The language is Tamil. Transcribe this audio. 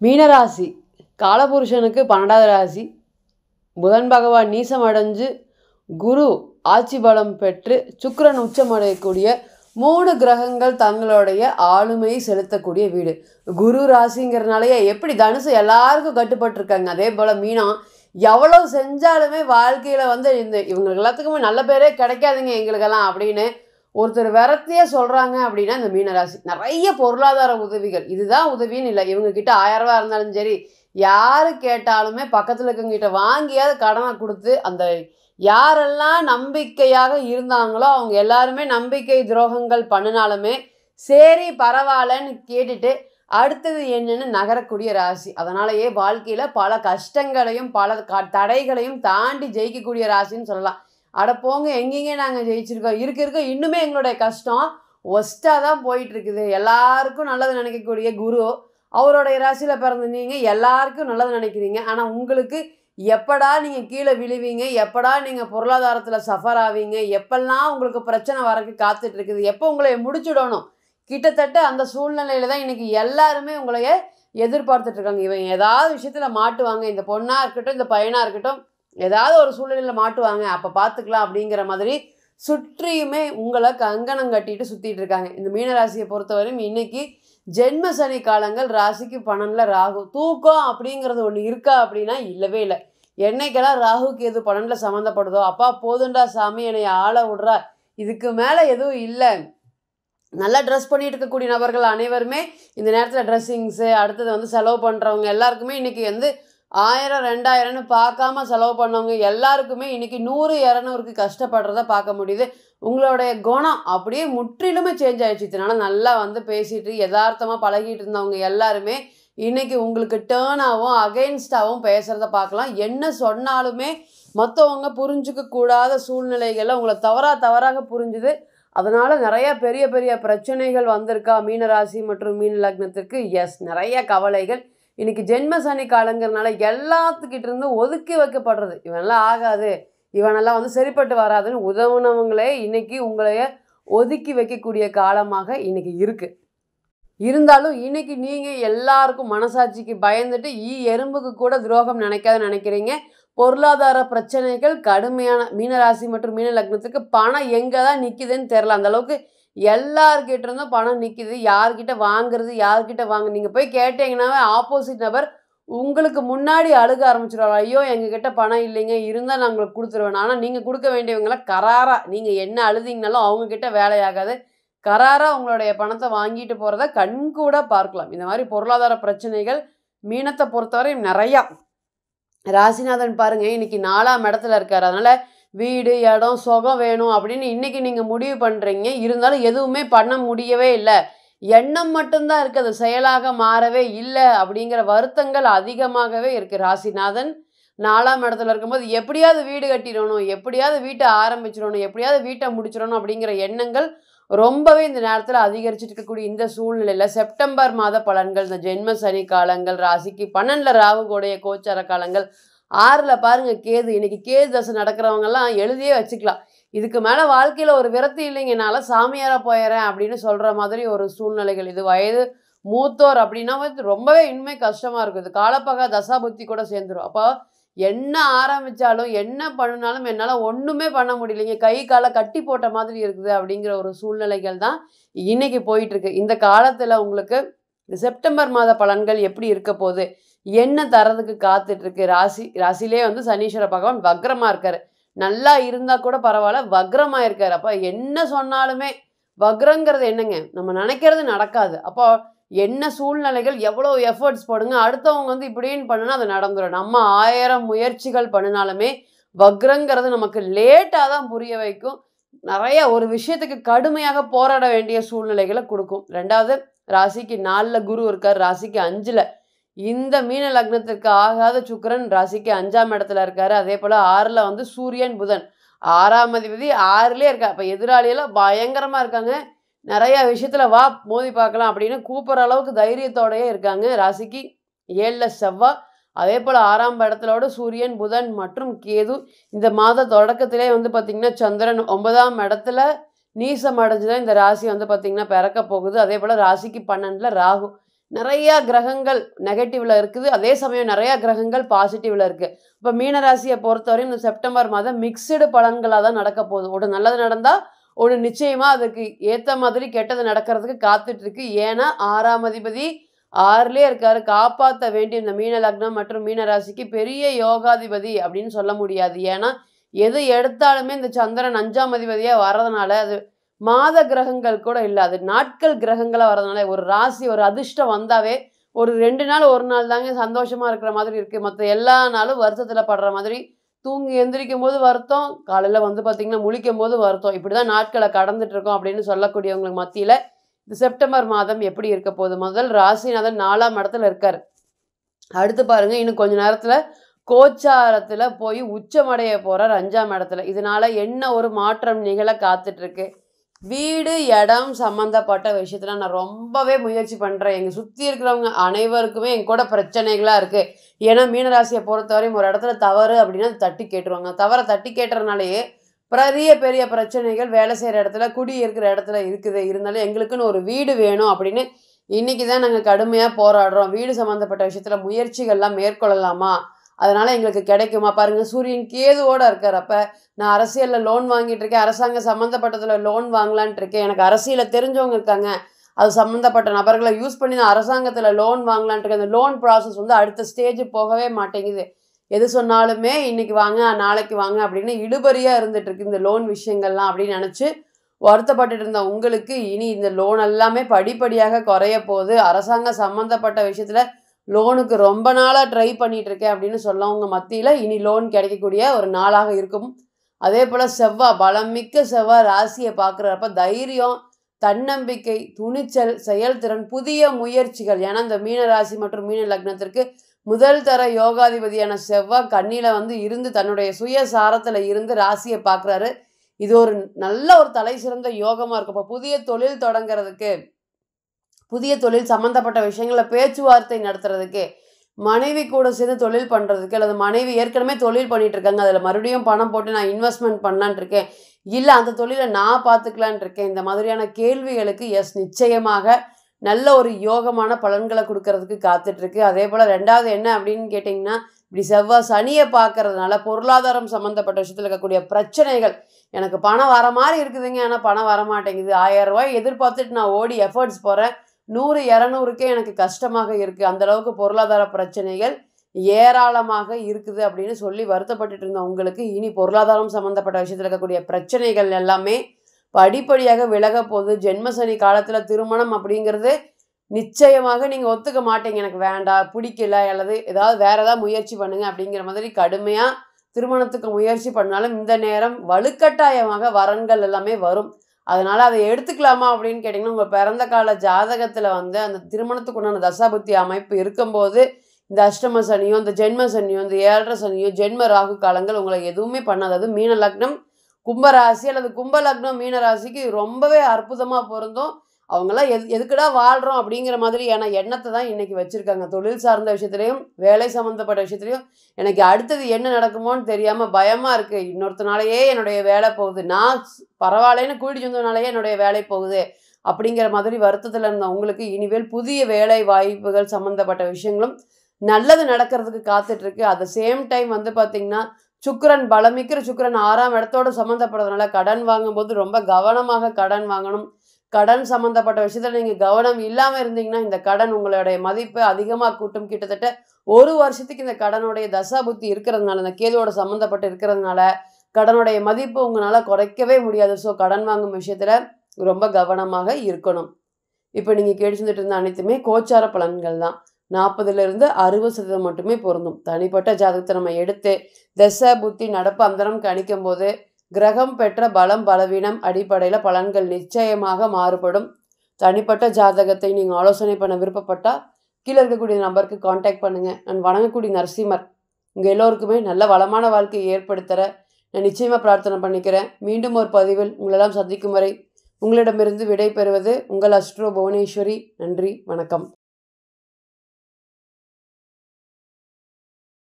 மீனராசி காலபுருஷனுக்கு 12வது ராசி. புதன் பகவான் நீசம் அடைஞ்சு குரு ஆட்சி பலம் பெற்று சுக்கிரன் உச்சமடையக்கூடிய 3 கிரகங்கள் தங்களுடைய ஆளுமையை செலுத்தக்கூடிய வீடு. குரு ராசிங்கிறனாலேயே எப்படி தனுசு எல்லாருக்கும் கட்டுப்பட்டுருக்காங்க, அதே போல் மீனம் எவ்வளோ செஞ்சாலுமே வாழ்க்கையில் இவங்களுக்கு எல்லாத்துக்குமே நல்ல பேரே கிடைக்காதுங்க எங்களுக்கெல்லாம் அப்படின்னு ஒருத்தர் விரத்தியாக சொல்கிறாங்க அப்படின்னா இந்த மீனராசி. நிறைய பொருளாதார உதவிகள், இதுதான் உதவின்னு இல்லை, இவங்கக்கிட்ட 1000 ரூபா இருந்தாலும் சரி, யார் கேட்டாலுமே பக்கத்தில் இருக்கவங்ககிட்ட வாங்கியாவது கடனை கொடுத்து அந்த யாரெல்லாம் நம்பிக்கையாக இருந்தாங்களோ அவங்க எல்லாருமே நம்பிக்கை துரோகங்கள் பண்ணினாலுமே சரி பரவாயில்லன்னு கேட்டுட்டு அடுத்தது என்னன்னு நகரக்கூடிய ராசி. அதனாலேயே வாழ்க்கையில் பல கஷ்டங்களையும் பல தடைகளையும் தாண்டி ஜெயிக்கக்கூடிய ராசின்னு சொல்லலாம். அட போங்க, எங்கெங்கே நாங்கள் ஜெயிச்சிருக்கோம், இருக்க இன்னுமே எங்களுடைய கஷ்டம் ஒஸ்ட்டாக தான் போயிட்டுருக்குது. எல்லாருக்கும் நல்லது நினைக்கக்கூடிய குரு அவருடைய ராசியில் பிறந்த நீங்கள் எல்லாருக்கும் நல்லது நினைக்கிறீங்க. ஆனால் உங்களுக்கு எப்படா நீங்கள் கீழே விழுவீங்க, எப்படா நீங்கள் பொருளாதாரத்தில் சஃபர் ஆவீங்க, எப்பெல்லாம் உங்களுக்கு பிரச்சனை வரக்கு காத்துட்ருக்குது, எப்போ உங்களை முடிச்சுடணும், கிட்டத்தட்ட அந்த சூழ்நிலையில் தான் இன்றைக்கி எல்லாருமே உங்களைய எதிர்பார்த்துட்ருக்காங்க. இவங்க ஏதாவது விஷயத்தில் மாட்டுவாங்க, இந்த பொண்ணாக இருக்கட்டும் இந்த பையனாக இருக்கட்டும் ஏதாவது ஒரு சூழ்நிலையில் மாட்டுவாங்க, அப்போ பார்த்துக்கலாம் அப்படிங்கிற மாதிரி சுற்றியுமே உங்களை கங்கணம் கட்டிட்டு சுற்றிட்டு இருக்காங்க. இந்த மீனராசியை பொறுத்தவரையும் இன்றைக்கி ஜென்ம சனி காலங்கள், ராசிக்கு 12ல் ராகு. தூக்கம் அப்படிங்கிறது ஒன்று இருக்கா அப்படின்னா இல்லவே இல்லை. என்னைக்கெல்லாம் ராகுக்கு எது 12ல் சம்மந்தப்படுதோ அப்பா போதுண்டா சாமி என்னை ஆள விட்றா, இதுக்கு மேலே எதுவும் இல்லை. நல்லா ட்ரெஸ் பண்ணிட்டு இருக்கக்கூடிய நபர்கள் அனைவருமே இந்த நேரத்தில் ட்ரெஸ்ஸிங்ஸு அடுத்தது செலவு பண்ணுறவங்க எல்லாருக்குமே இன்றைக்கி 1000 2000ன்னு பார்க்காம செலவு பண்ணவங்க எல்லாருக்குமே இன்றைக்கி 100 200க்கு கஷ்டப்படுறத பார்க்க முடியுது. உங்களுடைய குணம் அப்படியே முற்றிலுமே சேஞ்ச் ஆகிடுச்சு. இதனால் நல்லா பேசிட்டு யதார்த்தமாக பழகிட்டு இருந்தவங்க எல்லாருமே இன்றைக்கி உங்களுக்கு டேர்னாகவும் அகெயின்ஸ்டாகவும் பேசுகிறத பார்க்கலாம். என்ன சொன்னாலுமே மற்றவங்க புரிஞ்சிக்க கூடாத சூழ்நிலைகளில் உங்களை தவறாக புரிஞ்சுது. அதனால் நிறைய பெரிய பெரிய பிரச்சனைகள் வந்திருக்கா மீனராசி மற்றும் மீன லக்னத்திற்கு? எஸ், நிறைய கவலைகள். இன்றைக்கி ஜென்ம சனி காலங்கிறதுனால எல்லாத்துக்கிட்ட இருந்து ஒதுக்கி வைக்கப்படுறது, இவனெல்லாம் ஆகாது, இவனெல்லாம் சரிப்பட்டு வராதுன்னு உதவுனவங்களே இன்றைக்கி உங்களைய ஒதுக்கி வைக்கக்கூடிய காலமாக இன்றைக்கி இருக்குது. இருந்தாலும் இன்றைக்கி நீங்கள் எல்லாருக்கும் மனசாட்சிக்கு பயந்துட்டு எறும்புக்கு கூட துரோகம் நினைக்கிறீங்க. பொருளாதார பிரச்சனைகள் கடுமையான மீனராசி மற்றும் மீன லக்னத்துக்கு பணம் எங்கே தான் நிற்கிதுன்னு தெரில. அந்தளவுக்கு எல்லார்கிட்ட இருந்தும் பணம் நிற்கிது. யார்கிட்ட வாங்குறது, யார்கிட்ட நீங்கள் போய் கேட்டீங்கன்னாவே ஆப்போசிட் நபர் உங்களுக்கு முன்னாடி அழுக ஆரம்பிச்சிடுவாங்க. ஐயோ எங்ககிட்ட பணம் இல்லைங்க, இருந்தால் நான் உங்களுக்கு கொடுத்துருவேன். ஆனால் நீங்கள் கொடுக்க வேண்டியவங்களாம் கராராக நீங்கள் என்ன அழுதிங்கனாலும் அவங்கக்கிட்ட வேலையாகாது. கராராக உங்களுடைய பணத்தை வாங்கிட்டு போகிறத கண்கூட பார்க்கலாம். இந்த மாதிரி பொருளாதார பிரச்சனைகள் மீனத்தை பொறுத்தவரை நிறையா. ராசிநாதன் பாருங்கள் இன்றைக்கி 4ஆம் இடத்துல இருக்கார். அதனால் வீடு இடம் சுகம் வேணும் அப்படின்னு இன்றைக்கி நீங்கள் முடிவு பண்ணுறீங்க. இருந்தாலும் எதுவுமே பண்ண முடியவே இல்லை, எண்ணம் மட்டும்தான் இருக்குது, அது செயலாக மாறவே இல்லை அப்படிங்கிற வருத்தங்கள் அதிகமாகவே இருக்குது. ராசிநாதன் 4ஆம் இடத்துல இருக்கும்போது எப்படியாவது வீடு கட்டிடணும், எப்படியாவது வீட்டை ஆரம்பிச்சிடணும், எப்படியாவது வீட்டை முடிச்சிடணும் அப்படிங்கிற எண்ணங்கள் ரொம்பவே இந்த நேரத்தில் அதிகரிச்சுட்டு இருக்கக்கூடிய இந்த சூழ்நிலையில் செப்டம்பர் மாத பலன்கள், இந்த ஜென்ம சனி காலங்கள், ராசிக்கு 12ல் ராகுவோடைய கோச்சார காலங்கள், 6ல் பாருங்கள் கேது. இன்றைக்கி கேது தசை நடக்கிறவங்கெல்லாம் எழுதியே வச்சுக்கலாம். இதுக்கு மேலே வாழ்க்கையில் ஒரு விரத்தி இல்லைங்க, என்னால் சாமியாராக போயிடுறேன் அப்படின்னு சொல்கிற மாதிரி ஒரு சூழ்நிலைகள். இது வயது மூத்தோர் அப்படின்னா ரொம்பவே இனிமே கஷ்டமாக இருக்கும். இது காலப்பகா தசாபுத்தி கூட சேர்ந்துடும். அப்போ என்ன ஆரம்பித்தாலும் என்ன பண்ணினாலும் என்னால் ஒன்றுமே பண்ண முடியலைங்க, கை காலை கட்டி போட்ட மாதிரி இருக்குது அப்படிங்கிற ஒரு சூழ்நிலைகள் தான் இன்றைக்கி போயிட்டுருக்கு. இந்த காலத்தில் உங்களுக்கு செப்டம்பர் மாத பலன்கள் எப்படி இருக்க போகுது, என்ன தரதுக்கு காத்துட்ருக்கு? ராசிலே சனீஸ்வர பகவான் வக்ரமாக இருக்கார். நல்லா இருந்தால் கூட பரவாயில்ல, வக்ரமாக இருக்கார். அப்போ என்ன சொன்னாலுமே வக்ரங்கிறது என்னங்க, நம்ம நினைக்கிறது நடக்காது. அப்போ என்ன சூழ்நிலைகள் எவ்வளோ எஃபர்ட்ஸ் போடுங்க, அடுத்தவங்க இப்படின்னு பண்ணுனா அது நடந்துடும். நம்ம 1000 முயற்சிகள் பண்ணினாலுமே வக்ரங்கிறது நமக்கு லேட்டாக தான் புரிய வைக்கும். நிறைய ஒரு விஷயத்துக்கு கடுமையாக போராட வேண்டிய சூழ்நிலைகளை கொடுக்கும். 2வது ராசிக்கு 4ல் குரு இருக்கார், ராசிக்கு 5ல் இந்த மீன லக்னத்திற்கு ஆகாத சுக்கிரன் ராசிக்கு 5ஆம் இடத்துல இருக்கார். அதே போல் 6ல் சூரியன் புதன் 6ஆம் அதிபதி 6லே இருக்கார். அப்போ எதிராளியெல்லாம் பயங்கரமாக இருக்காங்க. நிறையா விஷயத்தில் வா மோதி பார்க்கலாம் அப்படின்னு கூப்பிட்ற அளவுக்கு தைரியத்தோடையே இருக்காங்க. ராசிக்கு 7ல் செவ்வாய், அதே போல் 6ஆம் இடத்துலோட சூரியன் புதன் மற்றும் கேது. இந்த மாத தொடக்கத்திலே பார்த்திங்கன்னா சந்திரன் 9ஆம் இடத்துல நீசம் அடைஞ்சு தான் இந்த ராசி பார்த்திங்கன்னா பிறக்க போகுது. அதே போல் ராசிக்கு 12ல் ராகு. நிறையா கிரகங்கள் நெகட்டிவ்ல இருக்குது, அதே சமயம் நிறையா கிரகங்கள் பாசிட்டிவ்ல இருக்குது. இப்போ மீனராசியை பொறுத்தவரையும் இந்த செப்டம்பர் மாதம் மிக்சடு பலன்களாக தான் நடக்க போகுது. ஒரு நல்லது நடந்தால் ஒரு நிச்சயமாக அதுக்கு ஏற்ற மாதிரி கெட்டது நடக்கிறதுக்கு காத்துட்ருக்கு. ஏன்னா 6ஆம் அதிபதி 6லே இருக்காரு. காப்பாற்ற வேண்டிய இந்த மீன லக்னம் மற்றும் மீனராசிக்கு பெரிய யோகாதிபதி அப்படின்னு சொல்ல முடியாது. ஏன்னா எது எடுத்தாலுமே இந்த சந்திரன் 5ஆம் அதிபதியாக வர்றதுனால அது மாத கிரகங்கள் கூட இல்லை, அது நாட்கள் கிரகங்களாக வர்றதுனால ஒரு ராசி ஒரு அதிர்ஷ்டம் வந்தாவே ஒரு 2 நாள் 1 நாள் தாங்க சந்தோஷமாக இருக்கிற மாதிரி இருக்குது. மற்ற எல்லா நாளும் வருத்தத்தில் படுற மாதிரி, தூங்கி எந்திரிக்கும் போது வருத்தம், காலையில் வந்து பார்த்திங்கன்னா முழிக்கும் போது வருத்தம், இப்படி தான் நாட்களை கடந்துட்டுருக்கோம் அப்படின்னு சொல்லக்கூடியவங்களுக்கு மத்தியில் இந்த செப்டம்பர் மாதம் எப்படி இருக்க போகுது? முதல் ராசிநாதன் 4ஆம் இடத்துல இருக்கார். அடுத்து பாருங்கள், இன்னும் கொஞ்சம் நேரத்தில் கோச்சாரத்தில் போய் உச்சமடைய போகிறார் 5ஆம் இடத்துல. இதனால் என்ன ஒரு மாற்றம் நிகழ காத்துட்ருக்கு? வீடு இடம் சம்மந்தப்பட்ட விஷயத்தில் நான் ரொம்பவே முயற்சி பண்ணுறேன். எங்கள் சுற்றி இருக்கிறவங்க அனைவருக்குமே என் கூட பிரச்சனைகளாக இருக்குது. ஏன்னா மீனராசியை பொறுத்தவரையும் ஒரு இடத்துல தவறு அப்படின்னா அது தட்டி கேட்டுருவாங்க. தவறை தட்டி கேட்டுறதுனாலேயே பெரிய பெரிய பிரச்சனைகள் வேலை செய்கிற இடத்துல குடி இருக்கிற இடத்துல இருக்குது. இருந்தாலும் எங்களுக்குன்னு ஒரு வீடு வேணும் அப்படின்னு இன்றைக்கி தான் நாங்கள் கடுமையாக போராடுறோம். வீடு சம்மந்தப்பட்ட விஷயத்தில் முயற்சிகள்லாம் மேற்கொள்ளலாமா, அதனால் எங்களுக்கு கிடைக்குமா? பாருங்கள், சூரியன் கேதுவோடு இருக்கார். அப்போ நான் அரசியலில் லோன் வாங்கிட்டு இருக்கேன், அரசாங்கம் சம்மந்தப்பட்டதில் லோன் வாங்கலான்ட்டு இருக்கேன், எனக்கு அரசியலில் தெரிஞ்சவங்க இருக்காங்க, அது சம்மந்தப்பட்ட நபர்களை யூஸ் பண்ணி நான் அரசாங்கத்தில் லோன் வாங்கலான்ட்டு இருக்கேன். அந்த லோன் ப்ராசஸ் வந்து அடுத்த ஸ்டேஜ் போகவே மாட்டேங்குது. எது சொன்னாலுமே இன்றைக்கி வாங்க நாளைக்கு வாங்க அப்படின்னு இழுபறியாக இருந்துகிட்ருக்கு இந்த லோன் விஷயங்கள்லாம் அப்படின்னு நினச்சி வருத்தப்பட்டுட்டு இருந்த உங்களுக்கு இனி இந்த லோன் எல்லாமே படிப்படியாக குறைய போகுது. அரசாங்கம் சம்மந்தப்பட்ட விஷயத்தில் லோனுக்கு ரொம்ப நாளாக ட்ரை பண்ணிகிட்டு இருக்கேன் அப்படின்னு சொல்லவங்க மத்தியில் இனி லோன் கிடைக்கக்கூடிய ஒரு நாளாக இருக்கும். அதே போல் செவ்வாய், பலமிக்க செவ்வாய் ராசியை பார்க்குறப்ப தைரியம், தன்னம்பிக்கை, துணிச்சல், செயல்திறன், புதிய முயற்சிகள். ஏன்னா இந்த மீன ராசி மற்றும் மீன லக்னத்திற்கு முதல் தர யோகாதிபதியான செவ்வாய் கண்ணியில் வந்து இருந்து தன்னுடைய சுயசாரத்தில் இருந்து ராசியை பார்க்குறாரு. இது ஒரு நல்ல ஒரு தலை சிறந்த யோகமாக இருக்கும். இப்போ புதிய தொழில் தொடங்கிறதுக்கு, புதிய தொழில் சம்மந்தப்பட்ட விஷயங்களில் பேச்சுவார்த்தை நடத்துறதுக்கு, மனைவி கூட சேர்ந்து தொழில் பண்ணுறதுக்கு, அல்லது மனைவி ஏற்கனவே தொழில் பண்ணிகிட்டு இருக்காங்க, அதில் மறுபடியும் பணம் போட்டு நான் இன்வெஸ்ட்மெண்ட் பண்ணலான் இருக்கேன், இல்லை அந்த தொழிலை நான் பார்த்துக்கலான் இருக்கேன், இந்த மாதிரியான கேள்விகளுக்கு நிச்சயமாக நல்ல ஒரு யோகமான பலன்களை கொடுக்கறதுக்கு காத்துட்ருக்கு. அதே போல் 2வது என்ன அப்படின்னு கேட்டிங்கன்னா, இப்படி செவ்வாய் சனியை பார்க்கறதுனால பொருளாதாரம் சம்மந்தப்பட்ட விஷயத்தில் இருக்கக்கூடிய பிரச்சனைகள், எனக்கு பணம் வர மாதிரி இருக்குதுங்க, ஆனால் பணம் வரமாட்டேங்குது, 1000 ரூபாய் எதிர்பார்த்துட்டு நான் ஓடி எஃபர்ட்ஸ் போகிறேன், 100 200க்கே எனக்கு கஷ்டமாக இருக்குது, அந்தளவுக்கு பொருளாதார பிரச்சனைகள் ஏராளமாக இருக்குது அப்படின்னு சொல்லி வருத்தப்பட்டுட்டு இருந்த உங்களுக்கு இனி பொருளாதாரம் சம்மந்தப்பட்ட விஷயத்தில் இருக்கக்கூடிய பிரச்சனைகள் எல்லாமே படிப்படியாக விலக போகுது. ஜென்மசனி காலத்தில் திருமணம் அப்படிங்கிறது நிச்சயமாக நீங்கள் ஒத்துக்க மாட்டீங்க, எனக்கு வேண்டாம் பிடிக்கல, அல்லது ஏதாவது வேறு ஏதாவது முயற்சி பண்ணுங்கள் அப்படிங்கிற மாதிரி கடுமையாக திருமணத்துக்கு முயற்சி பண்ணாலும் இந்த நேரம் வலுக்கட்டாயமாக வரன்கள் எல்லாமே வரும். அதனால் அதை எடுத்துக்கலாமா அப்படின்னு கேட்டிங்கன்னா, உங்கள் பிறந்த கால ஜாதகத்தில் வந்து அந்த திருமணத்துக்கு உண்டான தசாபுத்தி அமைப்பு இருக்கும்போது இந்த அஷ்டம சனியோ, இந்த ஜென்ம சனியோ, இந்த 7.5 சனியோ, ஜென்ம ராகு காலங்கள் உங்களை எதுவுமே பண்ணாது. அது மீன லக்னம் கும்பராசி அல்லது கும்ப லக்னம் மீன ராசிக்கு ரொம்பவே அற்புதமாக பொருந்தும். அவங்களாம் எதுக்குடா வாழ்கிறோம் அப்படிங்கிற மாதிரியான எண்ணத்தை தான் இன்றைக்கி வச்சுருக்காங்க. தொழில் சார்ந்த விஷயத்துலையும் வேலை சம்மந்தப்பட்ட விஷயத்துலையும் எனக்கு அடுத்தது என்ன நடக்குமோன்னு தெரியாமல் பயமாக இருக்குது. இன்னொருத்தனாலேயே என்னுடைய வேலை போகுது, நான் பரவாயில்லன்னு கூட்டிட்டு வந்ததுனாலேயே என்னுடைய வேலை போகுது அப்படிங்கிற மாதிரி வருத்தத்தில் இருந்த உங்களுக்கு இனிமேல் புதிய வேலை வாய்ப்புகள் சம்மந்தப்பட்ட விஷயங்களும் நல்லது நடக்கிறதுக்கு காத்துட்ருக்கு. அட் த சேம் டைம் வந்து பார்த்திங்கன்னா சுக்கிரன், பலமிக்கிற சுக்கிரன் 6ஆம் இடத்தோடு சம்மந்தப்படுறதுனால கடன் வாங்கும்போது ரொம்ப கவனமாக கடன் வாங்கணும். கடன் சம்மந்தப்பட்ட விஷயத்தில் நீங்கள் கவனம் இல்லாமல் இருந்தீங்கன்னா இந்த கடன் உங்களுடைய மதிப்பை அதிகமாக கூட்டும். கிட்டத்தட்ட 1 வருஷத்துக்கு இந்த கடனுடைய தசாபுத்தி இருக்கிறதுனால, இந்த கேதுவோட சம்மந்தப்பட்டு இருக்கிறதுனால கடனுடைய மதிப்பு உங்களால் குறைக்கவே முடியாது. ஸோ கடன் வாங்கும் விஷயத்தில் ரொம்ப கவனமாக இருக்கணும். இப்போ நீங்கள் கேட்டு செஞ்சுட்டு இருந்த அனைத்துமே கோச்சார பலன்கள் தான். 40லிருந்து 60% மட்டுமே பொருந்தும். தனிப்பட்ட ஜாதகத்தை நம்ம எடுத்து தசை புத்தி நடப்பு அந்தரம் கணிக்கும் போது கிரகம் பெற்ற பலம் பலவீனம் அடிப்படையில் பலன்கள் நிச்சயமாக மாறுபடும். தனிப்பட்ட ஜாதகத்தை நீங்கள் ஆலோசனை பண்ண விருப்பப்பட்டால் கீழே இருக்கக்கூடிய நம்பருக்கு காண்டாக்ட் பண்ணுங்கள். நான் வணங்கக்கூடிய நரசிம்மர் உங்கள் எல்லோருக்குமே நல்ல வளமான வாழ்க்கையை ஏற்படுத்துகிற நான் நிச்சயமாக பிரார்த்தனை பண்ணிக்கிறேன். மீண்டும் ஒரு பதிவில் உங்களெல்லாம் சந்திக்கும் வரை உங்களிடமிருந்து விடை பெறுவது உங்கள் அஸ்ட்ரோ புவனேஸ்வரி. நன்றி, வணக்கம்.